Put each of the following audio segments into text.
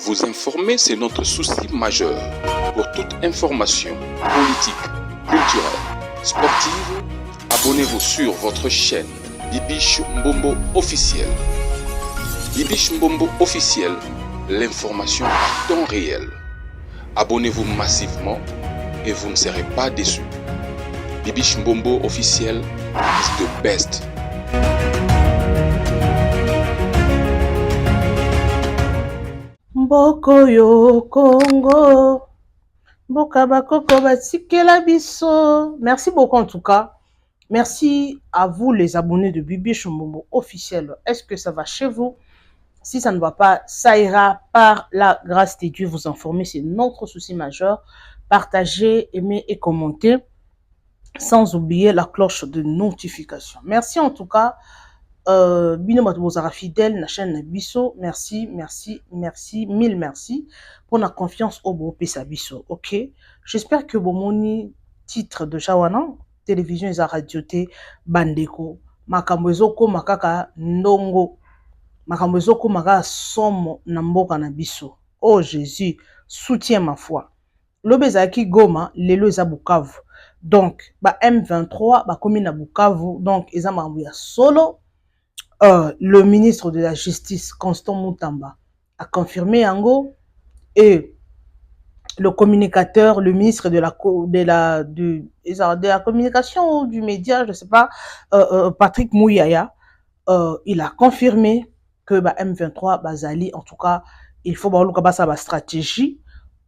Vous informer, c'est notre souci majeur. Pour toute information politique, culturelle, sportive, abonnez-vous sur votre chaîne Bibiche Mbombo officiel. Bibiche Mbombo officiel, l'information à temps réel. Abonnez-vous massivement et vous ne serez pas déçus. Bibiche Mbombo officiel is the best. Mboko yo Congo, Mboka bakoko batikela biso. Merci beaucoup en tout cas. Merci à vous les abonnés de Bibiche Mbombo officiel. Est-ce que ça va chez vous? Si ça ne va pas, ça ira par la grâce de Dieu vous informer. C'est notre souci majeur. Partagez, aimez et commentez. Sans oublier la cloche de notification. Merci en tout cas. Bino Matobozara fidèle, la chaîne Nabiso. Merci, merci, merci, mille merci pour la confiance au beau Pesa Biso. Ok? J'espère que vous moni titre de Shawana, télévision et radioté, Bandeko, Makamwezoko Makaka Ndongo, Makamwezoko Maka Somo Namboka Nabiso. Oh Jésus, soutiens ma foi. Lobezaki Goma, Lelo Eza Bukavu. Donc, M23, commune à Bukavu, donc, Eza Mambouya Solo. Le ministre de la Justice, Constant Moutamba, a confirmé Yango, et le communicateur, le ministre de la communication ou du média, je ne sais pas, Patrick Mouyaya, il a confirmé que M23, Bazali, en tout cas, il faut voir sa stratégie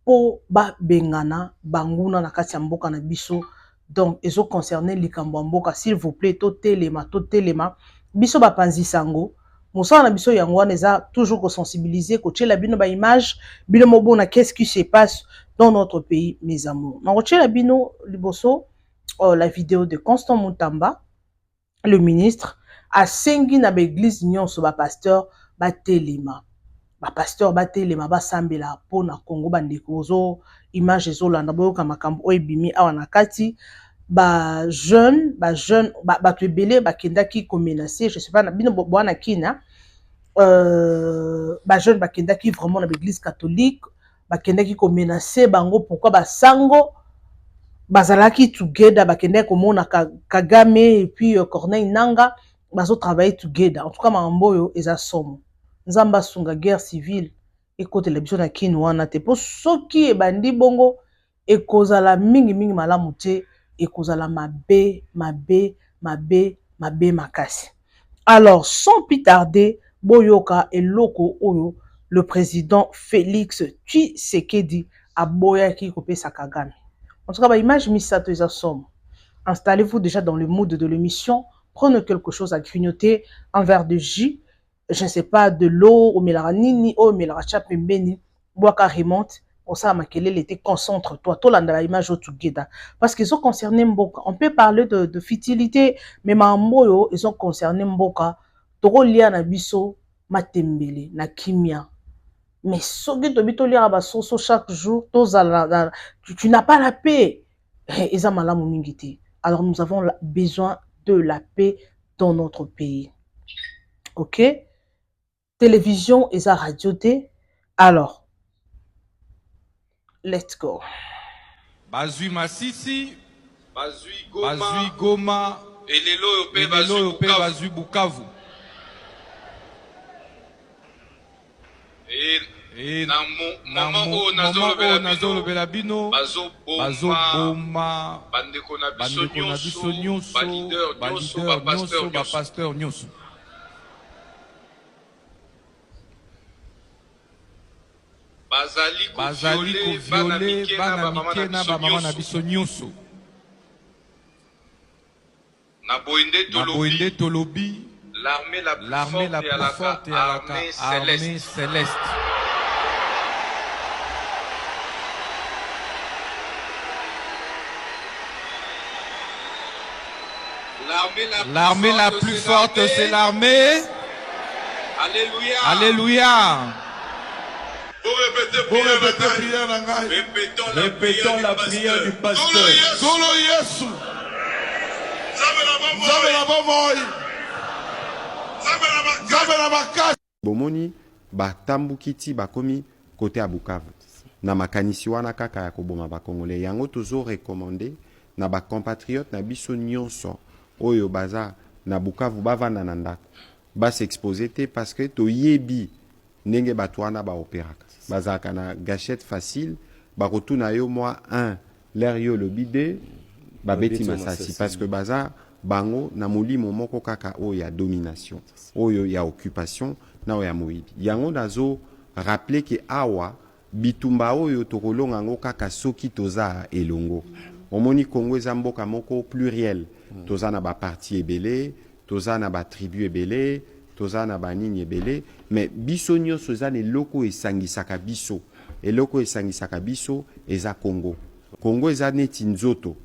pour Bengana, Banguna, Nakati Mboka na biso. Donc, ils ont concerné Likambo Mboka, s'il vous plaît, Totelema. Biso bapanzi sango mosala na biso yango wana eza toujours sensibiliser kotie la bino ba image bino mobona qu'est-ce qui se passe dans notre pays mes amours na kotie la bino liboso la vidéo de Constant Moutamba le ministre asengi na ba église nyonso ba pasteur batelema basambela pona Congo bandeko zo image ezolanda boyoka makambo oyebimi awa na kati jeune bato ebele bakendaki komenacer je sais pas na bino bwana kina jeune bakendaki vraiment na l'église catholique bakendaki komenacer bango pourquoi basango bazalaki together bakendaki komona Kagame et puis Corneille Nanga bazo travailler together en tout cas mambo oyo eza somo nzamba sunga guerre civile ekote la biso na kini wana te po soki ebandi bongo ekozala mingi malamu te ekozala mabe makasi. Alors, sans plus tarder, boyoka eloko oyo le président Félix Tshisekedi aboyaki kopesa Kagame. En tout cas, image misato eza somme. Installez-vous déjà dans le mood de l'émission. Prenez quelque chose à grignoter, un verre de jus, je ne sais pas, de l'eau, ou melanini, ou melaracha pembeni, boaka remonte. Pour ça, Makelele était concentre-toi. Tout l'anda image au together. Parce qu'ils ont concerné Mboka. On peut parler de futilité, mais Mamboyo, ils ont concerné Mboka. Toro lia na biso, matembele, na kimia. Mais soki to bito lia ba soso chaque jour, tu n'as pas la paix. Ils ont malamu mingiti. Alors nous avons besoin de la paix dans notre pays. Ok? Télévision et sa radioté. Alors, let's go. Bazui Masisi, Bazui Goma, Elelo pe Bazui Bukavu. Et na moment nazolo belabino, bazo boma, bandeko na biso nyonso, ba leader nyonso, ba pasteur nyonso. Bazali ko violé bana mikena ba mama na biso nyonso. Na boinde tolobi, l'armée la plus forte et armée céleste. L'armée la plus forte, c'est l'armée. Alléluia. Répétons la prière du pasteur. Solo Yesu. Bomoni ba tambukiti bakomi côté à Bukavu. Na makanisi wana kaka ya koboma ba Congolais. Yango tozo recommandé na ba compatriotes na biso nyonso oyo baza na Bukavu bavanda na ndako. Ba s'exposer te parce que to yebi ndenge bato wana ba opéraka. Bazaka na gâchette facile, ba rotuna yo moi 1 l'air yo le bide ba beti masasi parce que baza bango na molimo moko kaka oyo ya domination, oyo ya occupation na oyo ya moyibi. Yango nazo rappeler que awa bitumba oyo tokolonga ngo kaka soki toza elongo. Omoni Congo eza mboka moko pluriel. Toza na ba parti ebele, toza na ba tribu ebele, toza na ba nini ebele, mais biso nyonso eza ne loko esangisaka biso. Eloko esangisaka biso eza Congo. Congo eza neti nzoto.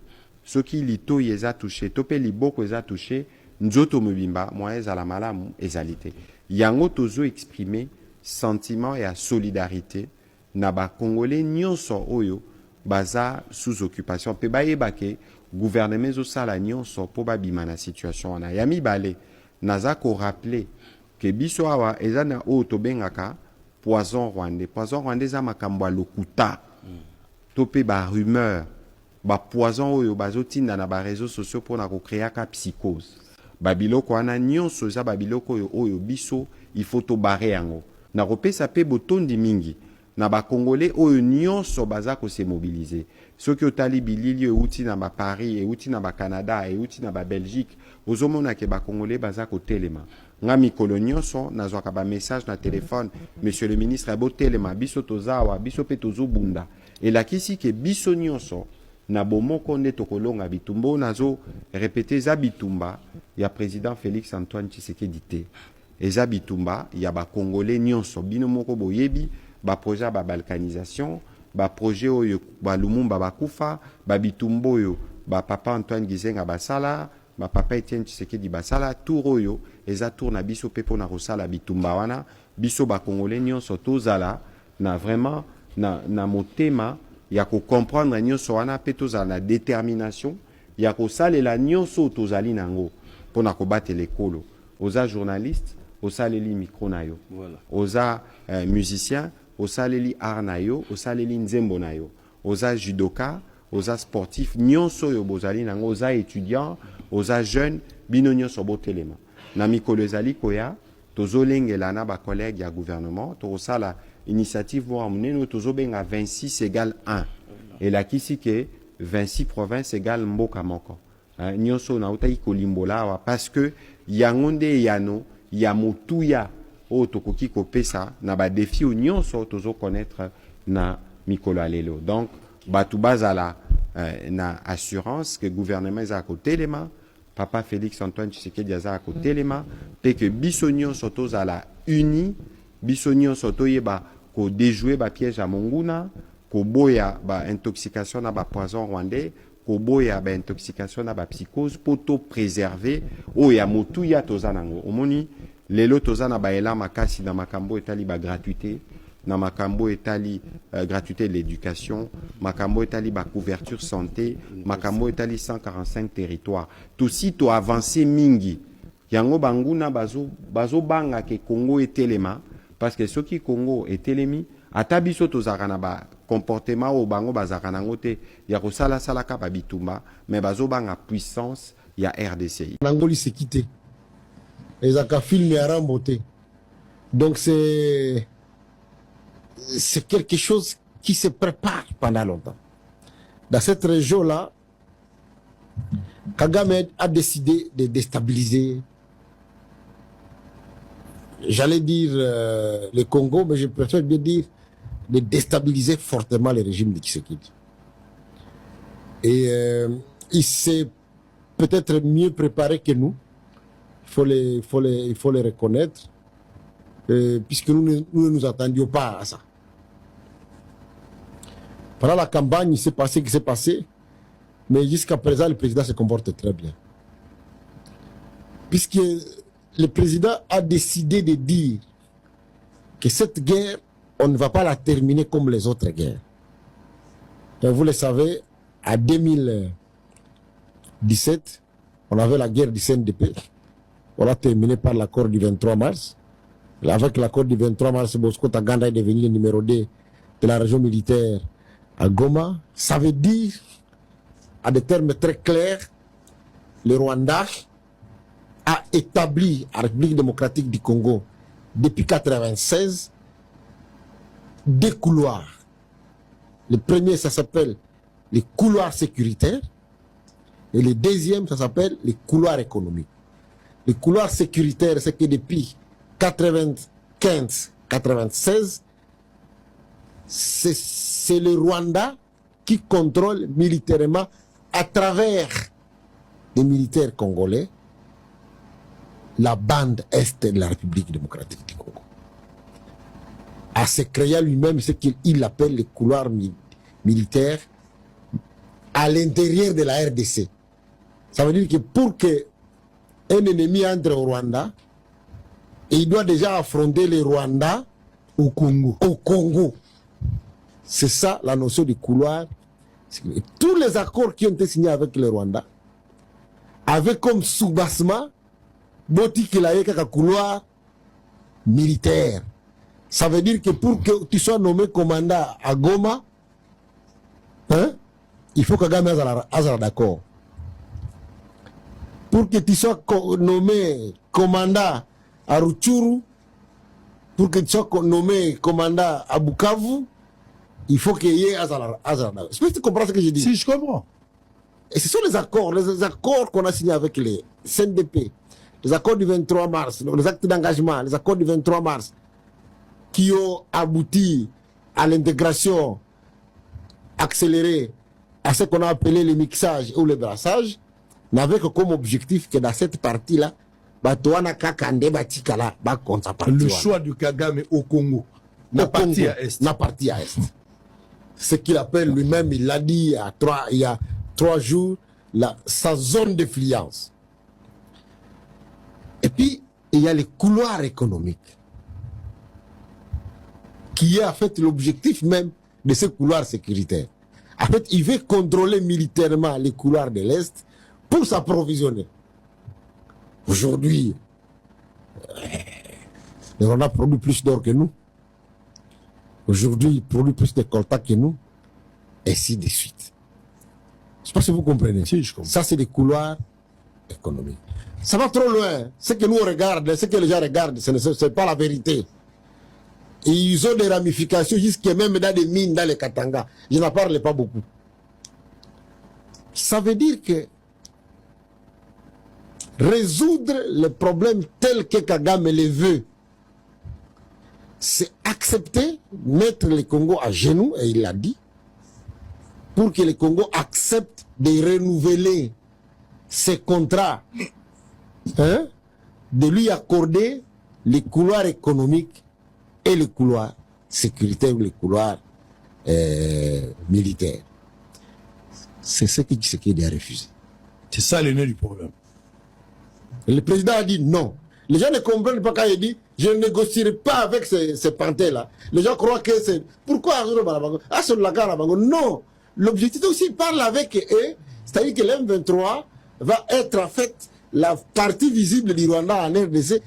Soki litoi eza touché, tope liboko eza touché, nzoto mobimba, moye ezala malamu ezalite. Yango tozo exprimer sentiment ya solidarité na ba Congolais nyonso oyo baza sous occupation. Pe bayeba ke gouvernement zo sala nyonso po babima na situation wana. Ya mibale naza ko rappeler ke biso awa eza na oyo tobengaka poison rwandais. Poison rwandais eza makambo ya lokuta. Tope ba rumeur, ba poison oyo bazotinda na ba réseaux sociaux pona ko créer ka psychose. Babiloko wana nyonso eza babiloko oyo biso il faut to barrer yango. Na kopesa pe botondi mingi. Na ba Congolais oyo nyonso baza ko se mobiliser. Soki otali bilili euti na ba Paris, euti na ba Canada, euti na ba Belgique, ozomona ke ba Congolais baza ko telema. Nga mikolo nyonso nazwaka ba message na téléphone, monsieur le ministre abo telema biso tozawa, biso pe tozobunda. Et la kisi ke biso nyonso na bomoko nde tokolonga bitumbo nazo répéter za bitumba ya président Félix Antoine Tshisekedi te. Eza bitumba ya ba Congolais nyonso bino moko boyebi ba projet ba balkanisation, ba projet oyo ba Lumumba bakufa, ba bitumbo oyo ba papa Antoine Gizenga basala, ba papa Etienne Tshisekedi basala, tour oyo eza tour na biso pepo na kosala bitumba wana, biso ba Congolais nyonso tozala na vraiment na motema ya ko comprendre nyonso wana pe tozala na détermination ya ko salela nyonso tozali nango pona ko battre lekolo. Oza journaliste, osaleli micro na yo. Voilà. Oza musicien, osaleli art na yo, osaleli nzembo na yo. Oza judoka, oza sportif, nyonso yo bozali nango, oza étudiant, oza jeune, bino nyonso botelema. Na mikolo ezali koya, tozolengela na ba collègue ya gouvernement, tozosala initiative pour amener tozobenga 26 égale 1. Et la kisi ke 26 provinces égale mboka moko. Nyonso na utai kolimbola parce que yangonde yano ya motuya o tokoki kopesa na ba défi o nyonso tozo connaître na mikolo alelo. Donc batu bazala na assurance que gouvernement za ko telema, papa Félix Antoine Tshisekedi za ko telema, pe que biso nyonso tozala uni, biso nyonso toyeba ko déjouer ba piège à monguna, ko boya ba intoxication na ba poison rwandais, ko boya ba intoxication na ba psychose poto préserver o ya motu ya tozanango. Omoni lelo tozana ba ela makasi na makambo etali ba gratuité, na makambo etali gratuité de l'éducation, makambo etali ba couverture santé, makambo etali 145 territoires. Tout sito avancé mingi. Yango banguna bazo banga ke Congo etelema parce que ce qui Congo etelemi atabiso tozaka na ba comportement au bango bazaka nango te ya ko sala ka ba bitumba mais bazo banga puissance ya RDC. Nangoli s'est quitté. Les aka film ya ramboté. Donc c'est quelque chose qui se prépare pendant longtemps. Dans cette région-là, Kagame a décidé de déstabiliser, j'allais dire le Congo, mais je préfère bien dire de déstabiliser fortement le régime de Tshisekedi. Et il s'est peut-être mieux préparé que nous. Il faut le reconnaître, puisque nous ne nous attendions pas à ça. Pendant la campagne, il s'est passé ce qui s'est passé, mais jusqu'à présent, le président se comporte très bien. Puisque le président a décidé de dire que cette guerre, on ne va pas la terminer comme les autres guerres. Et vous le savez, en 2017, on avait la guerre du CNDP. On l'a terminé par l'accord du 23 mars. Avec l'accord du 23 mars, Bosco Taganda est devenu le numéro 2 de la région militaire à Goma. Ça veut dire, à des termes très clairs, le Rwanda a établi en République démocratique du Congo, depuis 1996, des couloirs. Le premier, ça s'appelle les couloirs sécuritaires. Et le deuxième, ça s'appelle les couloirs économiques. Les couloirs sécuritaires, c'est que depuis 1995-1996, c'est le Rwanda qui contrôle militairement, à travers des militaires congolais, la bande est de la République démocratique du Congo. À se créer lui-même ce qu'il appelle les couloirs militaires à l'intérieur de la RDC. Ça veut dire que pour que un ennemi entre au Rwanda, il doit déjà affronter les Rwandais au Congo. C'est ça la notion du couloir. Et tous les accords qui ont été signés avec le Rwanda avaient comme sous-bassement qu'il y ait un couloir militaire. Ça veut dire que pour que tu sois nommé commandant à Goma, hein, il faut que Kagame ait d'accord. Pour que tu sois nommé commandant à Rutshuru, pour que tu sois nommé commandant à Bukavu, il faut qu'il y ait Azar. Est-ce que tu comprends ce que je dis? Si, je comprends. Et ce sont les accords qu'on a signés avec les CNDP, les accords du 23 mars, les actes d'engagement, les accords du 23 mars, qui ont abouti à l'intégration accélérée à ce qu'on a appelé le mixage ou le brassage, n'avait que comme objectif que dans cette partie-là, le choix du Kagame au Congo, la partie à Est. La partie à Est. Ce qu'il appelle lui-même, il l'a dit il y a 3 jours, sa zone d'influence. Et puis, il y a les couloirs économiques, qui est en fait l'objectif même de ce couloir sécuritaire. En fait, il veut contrôler militairement les couloirs de l'Est pour s'approvisionner. Aujourd'hui, le Rwanda produit plus d'or que nous. Aujourd'hui, il produit plus de coltan que nous. Et ainsi de suite. Je ne sais pas si vous comprenez. Si, je comprends. Ça, c'est des couloirs économiques. Ça va trop loin. Ce que nous regardons, ce que les gens regardent, ce n'est pas la vérité. Et ils ont des ramifications jusqu'à même dans des mines, dans les Katanga. Je n'en parle pas beaucoup. Ça veut dire que résoudre le problème tel que Kagame le veut, c'est accepter, mettre le Congo à genoux, et il l'a dit, pour que le Congo accepte de renouveler ses contrats, hein, de lui accorder les couloirs économiques et les couloirs sécuritaires ou les couloirs militaires. C'est ce que Tshisekedi a refusé. C'est ça le nœud du problème. Le président a dit non. Les gens ne comprennent pas quand il dit je ne négocierai pas avec ces panthères-là. Les gens croient que c'est. Pourquoi non. L'objectif aussi, il parle avec eux, c'est-à-dire que l'M23 va être en fait la partie visible du Rwanda en RDC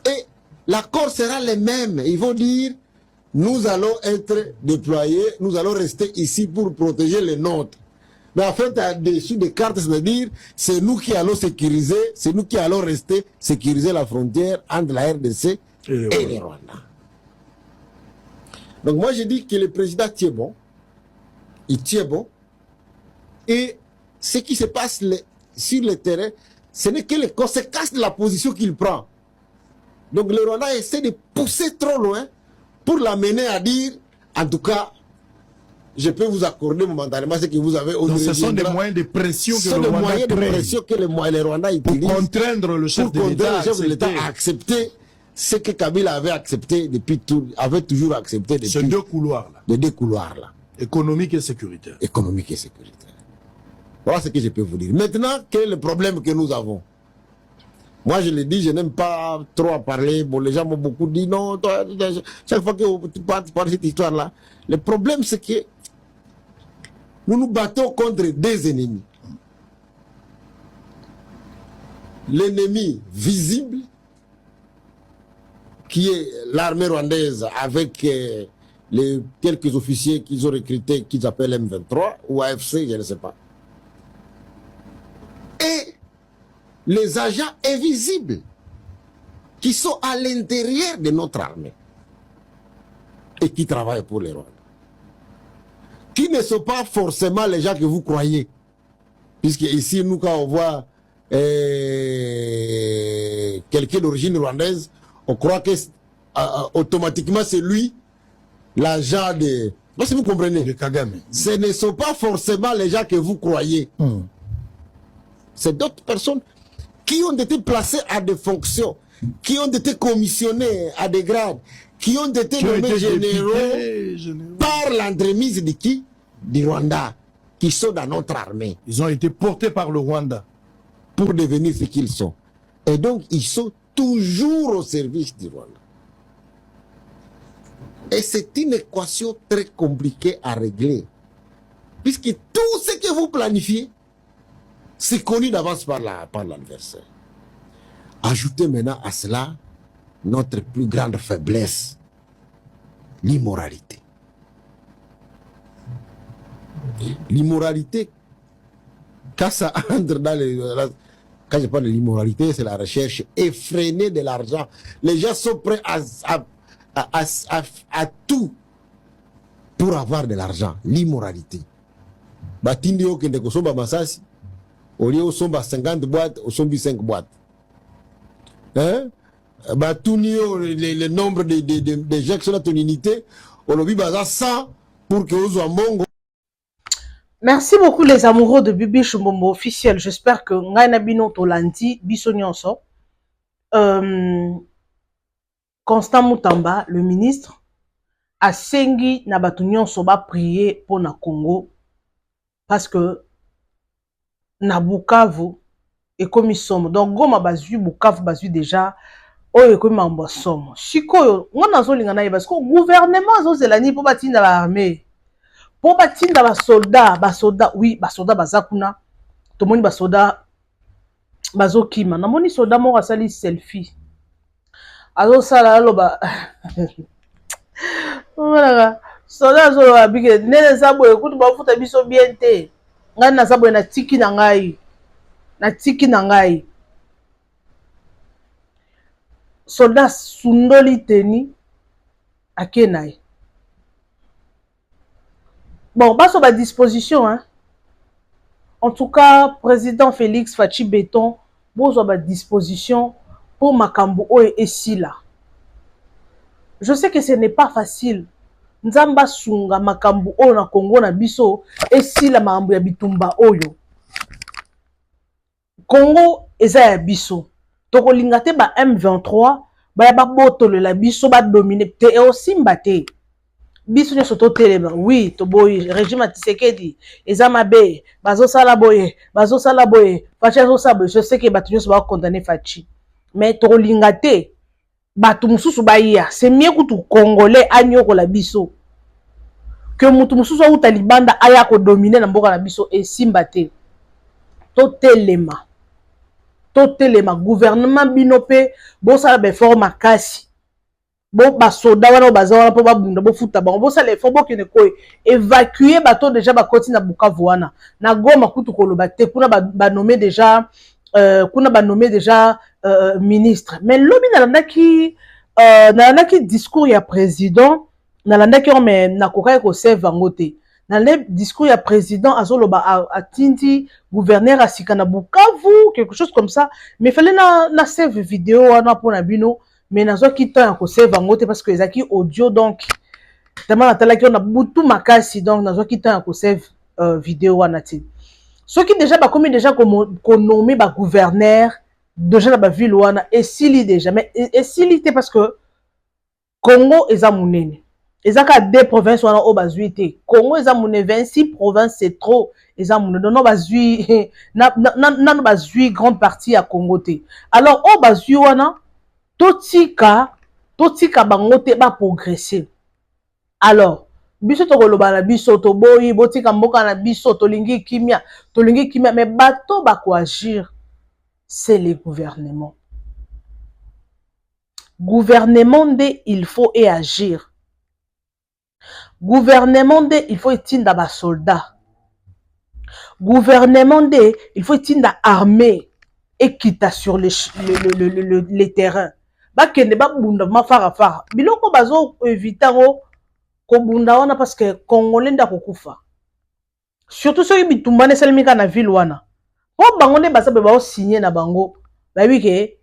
et l'accord sera le même. Ils vont dire nous allons être déployés, nous allons rester ici pour protéger les nôtres. Mais en fait, dessus des cartes, c'est-à-dire, c'est nous qui allons sécuriser, c'est nous qui allons rester sécuriser la frontière entre la RDC et le Rwanda. Donc moi, je dis que le président tient bon. Il tient bon. Et ce qui se passe sur le terrain, ce n'est que les conséquences de la position qu'il prend. Donc le Rwanda essaie de pousser trop loin pour l'amener à dire, en tout cas, je peux vous accorder momentanément ce que vous avez. Donc ce sont des moyens de pression que le Rwanda crée. Le Rwanda utilise pour contraindre le chef de l'État à accepter ce que Kabila avait accepté depuis avait toujours accepté depuis ces deux couloirs-là. Les deux couloirs-là. Économique et sécuritaire. Économique et sécuritaire. Voilà ce que je peux vous dire. Maintenant, quel est le problème que nous avons? Moi, je l'ai dit, je n'aime pas trop parler. Bon, les gens m'ont beaucoup dit non. Chaque fois que tu parles de cette histoire-là, le problème, c'est que nous nous battons contre des ennemis. L'ennemi visible, qui est l'armée rwandaise avec les quelques officiers qu'ils ont recrutés, qu'ils appellent M23 ou AFC, je ne sais pas. Et les agents invisibles qui sont à l'intérieur de notre armée et qui travaillent pour les Rwandais. Qui ne sont pas forcément les gens que vous croyez. Puisque ici, nous, quand on voit quelqu'un d'origine rwandaise, on croit que automatiquement c'est lui, l'agent de... Non, si vous comprenez. De Kagame. Ce ne sont pas forcément les gens que vous croyez. C'est d'autres personnes qui ont été placées à des fonctions, qui ont été commissionnées à des grades, qui ont été nommés généraux par l'entremise de qui? Du Rwanda, qui sont dans notre armée. Ils ont été portés par le Rwanda. Pour devenir ce qu'ils sont. Et donc, ils sont toujours au service du Rwanda. Et c'est une équation très compliquée à régler. Puisque tout ce que vous planifiez, c'est connu d'avance par l'adversaire. Ajoutez maintenant à cela notre plus grande faiblesse, l'immoralité. L'immoralité, quand ça entre dans les... Quand je parle de l'immoralité, c'est la recherche effrénée de l'argent. Les gens sont prêts à tout pour avoir de l'argent. L'immoralité. Batindio qui ne somba masasi, au lieu où somba 50 boîtes, au sombi 5 boîtes. Hein? Batunio, le nombre de gens qui sont dans ton unité, au lobby baza 100 pour que vous en mongo. Merci beaucoup les amoureux de Bibi Choumbombo officiel. J'espère que Ngaina Bino Tolandi, Biso Nyonso, Constant Moutamba, le ministre, a sengi na batu nyonso ba prier pour na Congo parce que na Bukavu et comme ils sont. Donc Goma bazui Bukavu bazui déjà oyo comme mambo somo. Sikoyo ngona zo lingana ye parce que gouvernement zo zelani pour batinda ba armée. Pour batinda ba soldats, oui, ba soldats bazakuna. To moni ba soldats bazokima. Na moni soldat mo asali selfie. Azo sala loba. Voilà. Soldat zo loba bige nene sabo ekutu ba futa biso bien te. Ngana na sabo na tiki na ngai. Na tiki na ngai. Soldat sundoli teni akenai. Bon, baso ba disposition, hein. En tout cas, président Félix Fachi Béton, bozo ba disposition pour makambo oyo esila. Je sais que ce n'est pas facile. Nzamba sunga makambo oyo na Congo na biso esila makambo ya bitumba oyo. Congo eza ya biso. Toko lingate ba M23, ba ya ba botolo la biso ba dominer te e osimba te. Biso nyoso to telema, oui, to boy, régime Tshisekedi, eza mabe, bazo sala boye, Fachi azo sala, je sais que batu nyoso ba condamner Fachi. Mais to lingate batu mususu ba ya, c'est mieux que tout Congolais anyoko la biso. Que mutu mususu ou talibanda aya ko dominer na mboka la biso e simba te. To telema. Gouvernement binope, bo sala be fort makasi. Bon, ba soda wana baza wana po ba bunda bo futa ba bo sala effort bo kene ko évacuer bato déjà ba koti na Bukavu wana na Goma kutu koloba te kuna ba nommer déjà ministre. Mais lobi na ki discours ya président na ki on mais na koka ko save ngote na le discours ya président azoloba atindi gouverneur asika na Bukavu quelque chose comme ça, mais fallait na save vidéo wana po na bino. Mais nazo ki temps ko save ngote parce que ezaki audio donc tellement natala ki on a butu makasi donc nazo ki temps ko save vidéo wana ti ceux qui déjà ba commis déjà ko nommé ba gouverneur déjà na ba ville wana et sili déjà mais et silité parce que Congo eza munene ezaka deux provinces wana o bazui te Congo eza munene 26 provinces c'est trop eza munene non bazui na bazui grande partie à Congo te alors o bazui wana totika bango te ba progresser. Alors biso to koloba na biso to boyi botika mboka na biso tolingi kimia mais bato ba ko agir c'est le gouvernement il faut agir Gouvernement de, il faut étendre ba soldats. Gouvernement de, il faut étendre armée et quitte sur les terrains. Ba kende ba bunda ma fara. Biloko bazo éviter ko bunda wana parce que Congolais nda kokufa. Surtout ceux qui bitumbane salimika na ville wana. Po bango nde basabe ba signer na bango. Ba wi ke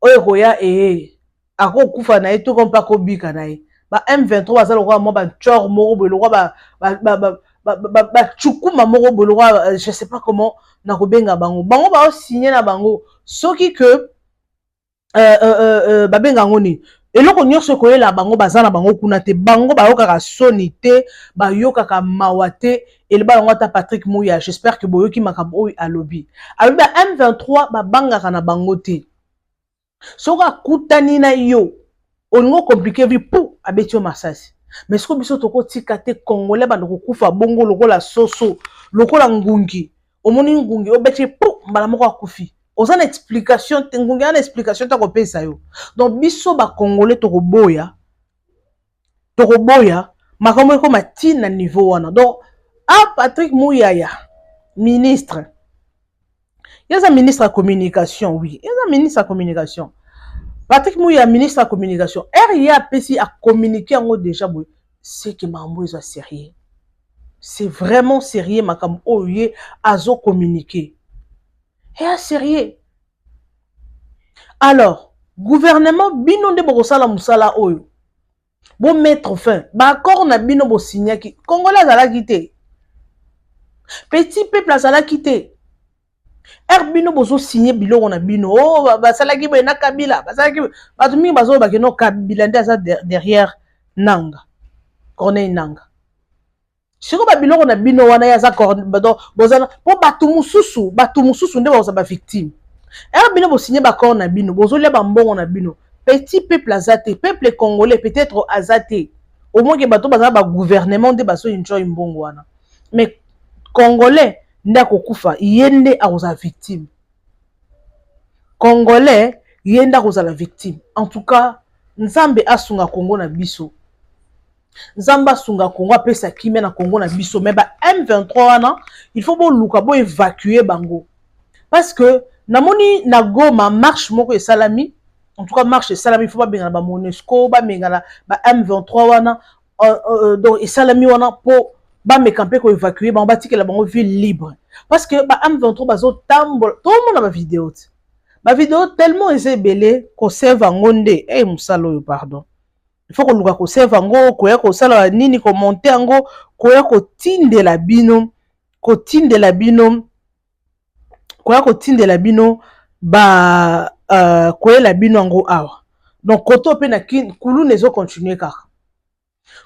oyo koya ako kufa na eto kompa ko bika na e. Ba M23 bazalo kwa mo ba chor moko bolo ba chukuma moko bolo je sais pas comment na ko benga bango. Bango ba signer na bango soki que ba benga ngoni eloko nyonso koyela bango bazana bango kuna te bango ba yokaka soni te ba yokaka mawa te eleba yango ata Patrick Mouya j'espère que boyoki makambo oyo alobi ba M23 ba bangaka na bango te soka kutani na yo olingo compliqué vi pou abeti yo masasi mais siko biso toko tika te Congolais ba ndoko kufa bongo lokola soso lokola ngungi omoni ngungi obeti pou mbala moko akufi oza na explication ngungi ana explication ta ko pesa yo donc biso ba Congolais toko boya makambo eko matina niveau wana donc Patrick Mouyaya ministre yaza ministre de communication oui yaza ministre de communication Patrick Mouya ministre de communication RIAPC a communiqué en haut déjà c'est que makambo est sérieux c'est vraiment sérieux makambo oye azo communiquer et sérieux alors gouvernement bino nde bokosala musala oyo bo mettre fin ba accord na bino bo signaki Congolais azalaki te petit peuple azalaki te bino bozo signer biloko na bino basalaki boye na Kabila basalaki bato mingi bazo bakeno Kabila nde aza derrière Nanga Corneille Nanga siko ba biloko na bino wana yaza bozana po bato mususu nde baza ba victime bino bo signer ba accord na bino bozo lia ba mbongo na bino petit peuple azate peuple congolais peut-être azate au moins que bato baza ba gouvernement nde baso enjoy mbongo wana mais Congolais ndako kufa yende akoza victime Congolais yende akoza la victime en tout cas nzambe asunga Congo na biso nzamba asunga Congo apesa kimia na Congo na biso mais ba M23 wana il faut bo luka bo évacuer bango parce que namoni na Goma marche moko e salami en tout cas marche e salami il faut pas benga ba MONUSCO ba benga ba M23 wana donc e salami wana po ba me campé ko évacuer ba bati que la bango ville libre parce que ba M23 bazo tambola tout le monde a ma vidéo tellement ezebelé ko serve ngonde musalo yo pardon il faut ko luka ko serve ngo ko ya ko sala nini ko monter ngo ko ya ko tindela bino ba ko ya la bino ngo awa donc koto pe na kin kulu nezo continuer kaka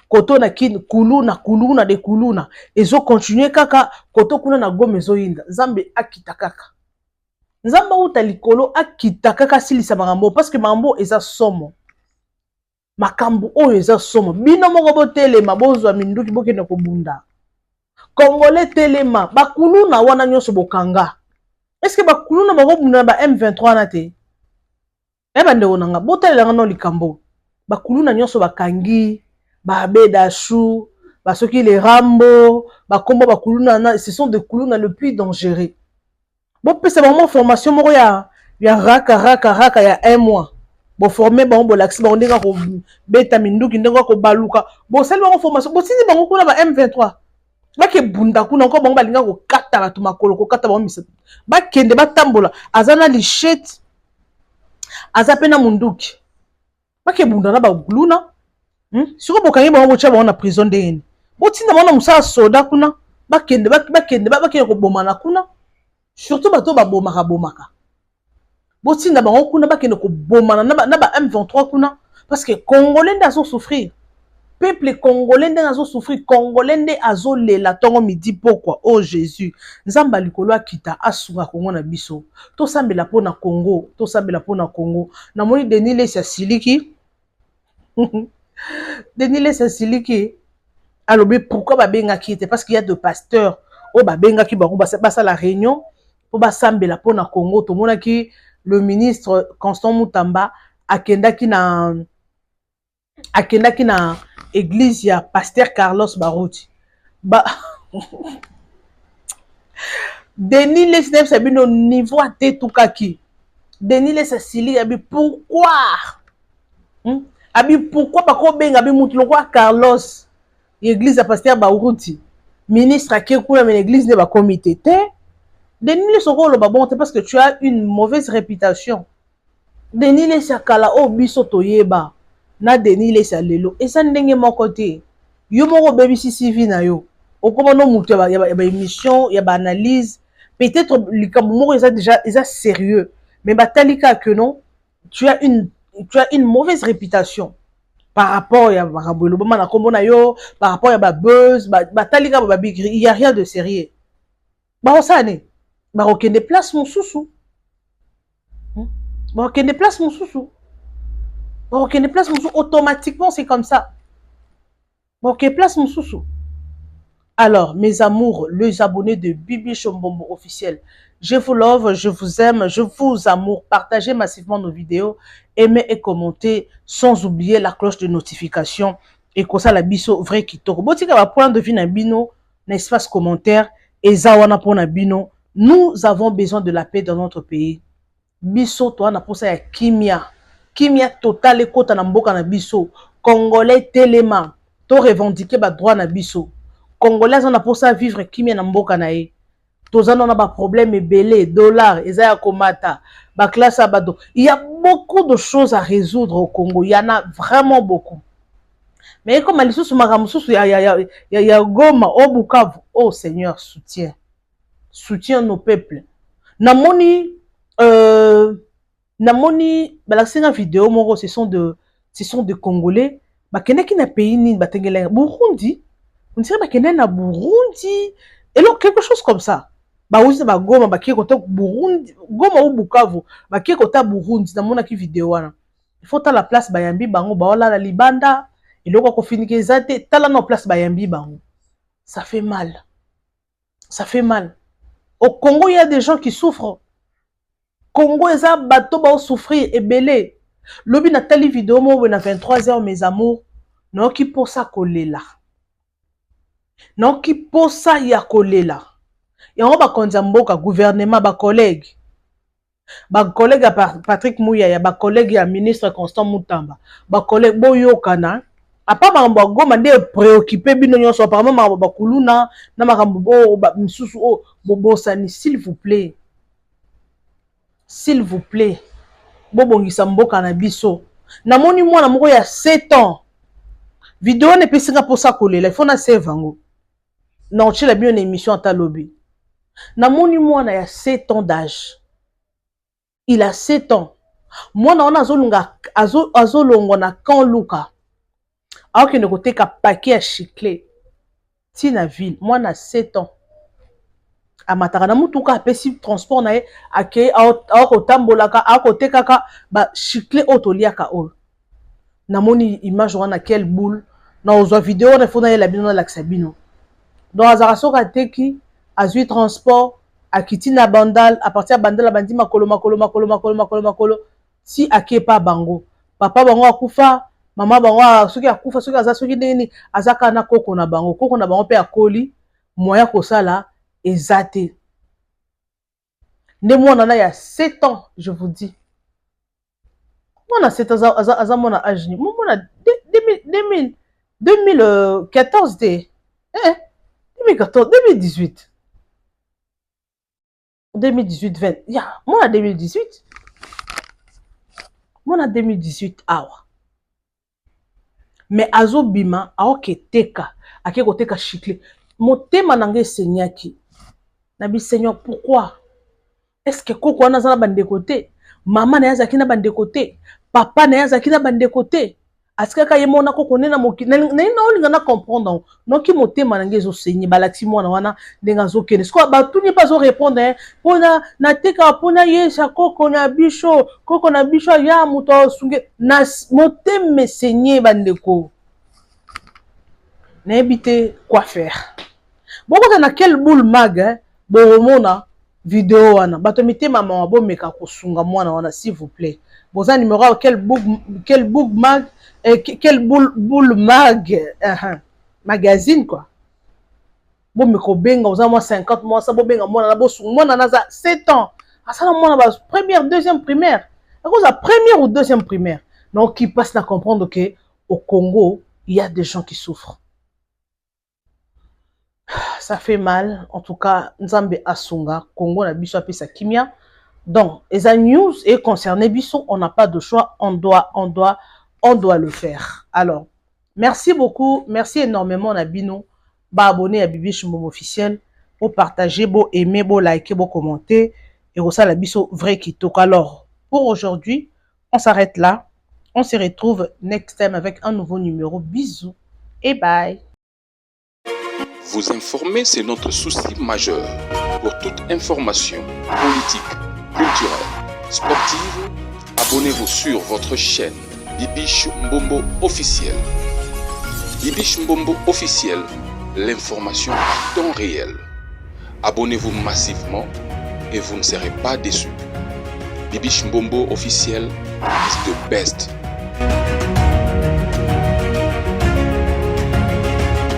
koto na kin kuluna de kuluna ezo continuer kaka koto kuna na Goma ezo yinda nzambe akita kaka nzamba uta likolo akita kaka silisa makambo parce que makambo eza somo makambo oyo eza somo bino moko botelema bozwa minduki bokende ko bunda Congolais telema bakuluna wana nyonso bokanga est-ce que bakuluna bako bunda ba M23 na te bande onanga botelanga no likambo bakuluna nyonso bakangi ba bedashu basoki les rambo bakomba bakuluna ce sont des kuluna le plus dangereux bon pesa vraiment formation moko ya raka ya 1 mois bo former bango bo laxi bango ndinga ko beta minduki ndinga ko baluka bo sali bango formation bo sisi bango kuna ba M23 bake bunda kuna ko bango balinga ko kata bato makolo ko kata bango misatu bakende batambola azana lichette azapena munduki bake bunda na bakuluna siko bokangi bango bocha bango na prison ndeni botinda bango na musala soda kuna bakende ko bomana kuna surtout bato bomaka botinda bango kuna bakende ko bomana na ba M23 kuna parce que Congolais nde azo souffrir peuple congolais nde azo souffrir Congolais nde azo lela tongo midi pourquoi oh Jésus nzamba likolo akita asunga Congo na biso to sambela pona Congo na moni Denis Lesa Siliki alobi pourquoi babengaki te parce qu'il y a de pasteurs o babengaki bango basa la réunion po basambela pona Congo to monaki le ministre Constant Mutamba akendaki na église ya pasteur Carlos Barouti ba Denis les neuf sabino niveau à tetukaki Denis les asili abi pourquoi abi pourquoi pas ko benga abi mutu lokwa Carlos église ya pasteur Barouti ministre akekula mais l'église ne ba comité te Denis les sokolo ba bon parce que tu as une mauvaise réputation Denis les sakala o biso toyeba na Denis les salelo et ça ndenge moko te yo moko bebi CV na yo okoma no mutu ya ba émission ya ba analyse peut-être likambo moko eza déjà sérieux mais batalika que non tu as une mauvaise réputation par rapport ya bakabolo bama na kombo na yo par rapport ya ba buzz batalika ba bigri il y a rien de sérieux ba osane ba okende place mosusu ba okende place mosusu ba okende place mosusu automatiquement c'est comme ça ba okende place mosusu. Alors, mes amours, les abonnés de Bibi Shombombo officiel, je vous love, je vous aime, je vous amour. Partagez massivement nos vidéos, aimez et commentez, sans oublier la cloche de notification. Et comme ça, la biso vrai qui toro. Botika va point de vue na bino, n'espace commentaire, et zawana pour na bino. Nous avons besoin de la paix dans notre pays. Biso, toi, na pour ça ya kimia. Kimia total et kota na mboka na biso. Congolais téléma. To revendiquer ba droit na biso. Congolais on a pour ça vivre kimia na mboka na ye. Tozana on a ba problème belé dollar ezaya komata ba classe abado. Il y a beaucoup de choses à résoudre au Congo, il y en a vraiment beaucoup. Mais comme alisusu makamususu ya Goma au Bukavu, oh Seigneur soutiens nos peuples. Namoni balasinga vidéo moko ce sont de Congolais bakendeki na pays nini batengela Burundi. On dirait qu'il y a un Burundi. Et donc, quelque chose comme ça. Bah, oui, c'est Goma, bah, qui est côté Burundi. Goma ou Bukavu, bah, qui est côté Burundi. Dans mon vidéo, il faut la place, bah, yambi, bango, bah, la libanda. Et là, quand on finit que ça, t'as la place, bah, yambi, bango. Ça fait mal. Ça fait mal. Au Congo, il y a des gens qui souffrent. Congo, ils ont bateau, bah, souffrir et belé. Lobi, Nathalie vidéo, moi, on a 23 heures, mes amours. Non, qui pour ça coller là. Non qui posa ya kolela yango bakonzi mboka gouvernement ba collègue ya Patrick Mouya ya ba collègue ya ministre Constant Mutamba ba collègue boyokana apa mambo Goma nde préoccupé bino nyonso apparemment mambo bakuluna na makambo bo misusu o bobosani s'il vous plaît bobongisa mboka na biso namoni mwana moko ya 7 ans vidéo ne pesinga posa kolela il faut na save ngo. Non, tu l'as bien une émission à ta lobby. Namoni mwana ya 7 ans d'âge. Il a 7 ans. Mwana on azolonga na kan luka. Alors que ne côté ka paquet à chicler. Tina ville, mwana 7 ans. Amataka na mutuka apesi transport na ye ake ako tambolaka ako tekaka ba chicler otoliaka o. Namoni image wana quelle boule. Na ozwa vidéo na fona la bino na laksabino. Donc, Azarasoka teki, azui transport, akiti na bandal, à partir de bandal, bandi makolo. Si ake pa bango. Papa bango akufa, maman bango soki akufa, soki aza soki nini, azaka na koko na bango. Koko na bango pe akoli, moya kosala, ezate. Ne mwana na ya 7 ans, je vous dis. Mwana 7 ans, aza mwana âge ni. Mwana 2014 de. 2014, 2018. 2018, yeah, moi en 2018. Moi en 2018, awa. Mais azo bima, aoke teka, ake koteka chiclé. Motema nange senyaki. Nabi Seigneur, pourquoi? Est-ce que koko wana zana bande côté? Maman na yazaki na bande côté? Papa na yazaki na bande côté? Aska ka yemona koko nena moki na olinga na comprendre non ki motema nange zo senyi balati mwana wana ndenga zo kene sko ba tout n'est pas zo répondre pona na teka pona yesa koko na bicho ya muto sunge na motema senyi bandeko na ebité quoi faire boko na quel boule mag bomona vidéo wana bato mitema mama bo meka kosunga mwana wana s'il vous plaît boza numéro quel book mag quel boule magazine quoi. Bon me ko benga aux moins 50 mois ça bo benga mona na bo su mona na za 7 ans. Ah ça mona ba première deuxième primaire. À cause la première ou deuxième primaire. Donc qui passe à comprendre que au Congo, il y a des gens qui souffrent. Ça fait mal. En tout cas, Nzambe Asunga, Congo na biso ape sa kimia. Donc, les news est concerné biso, on n'a pas de choix, on doit le faire. Alors, merci beaucoup, merci énormément Nabino, ba abonner à Bibi Chumbomo officiel, pour partager, pour aimer, pour liker, pour commenter, et aussi la biso vrai qui toque. Alors, pour aujourd'hui, on s'arrête là. On se retrouve next time avec un nouveau numéro. Bisous et bye. Vous informer, c'est notre souci majeur. Pour toute information politique, culturelle, sportive, abonnez-vous sur votre chaîne Bibiche Mbombo officiel. Bibiche Mbombo officiel, l'information à temps réel. Abonnez-vous massivement et vous ne serez pas déçus. Bibiche Mbombo officiel is the best.